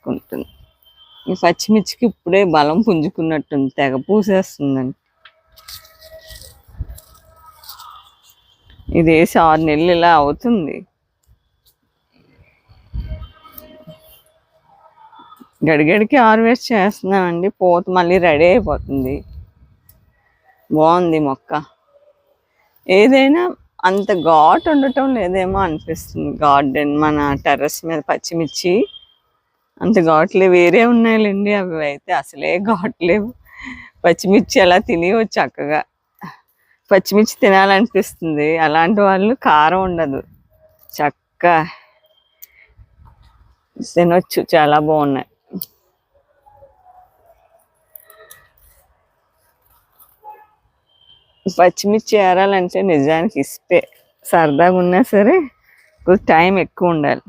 వేసుకుంటుంది. ఈ పచ్చిమిర్చికి ఇప్పుడే బలం పుంజుకున్నట్టుంది, తెగ పూసేస్తుందండి. ఇది వేసి 6 నెలలు ఇలా అవుతుంది. గడిగడికి హార్వెస్ట్ చేస్తున్నామండి. పూత మళ్ళీ రెడీ అయిపోతుంది. బాగుంది మొక్క. ఏదైనా అంత ఘాటు ఉండటం లేదేమో అనిపిస్తుంది. గార్డెన్ మన టెర్రస్ మీద పచ్చిమిర్చి అంత ఘాట్లే వేరే ఉన్నాయిలేండి, అవి అయితే అసలే ఘాట్లేవు. పచ్చిమిర్చి అలా తినేవచ్చు చక్కగా. పచ్చిమిర్చి తినాలనిపిస్తుంది. అలాంటి వాళ్ళు కారం ఉండదు, చక్కగా తినొచ్చు. చాలా బాగున్నాయి. పచ్చిమిర్చి ఏరాలంటే నిజానికి ఇస్తే సరదాగా ఉన్నా సరే టైం ఎక్కువ ఉండాలి.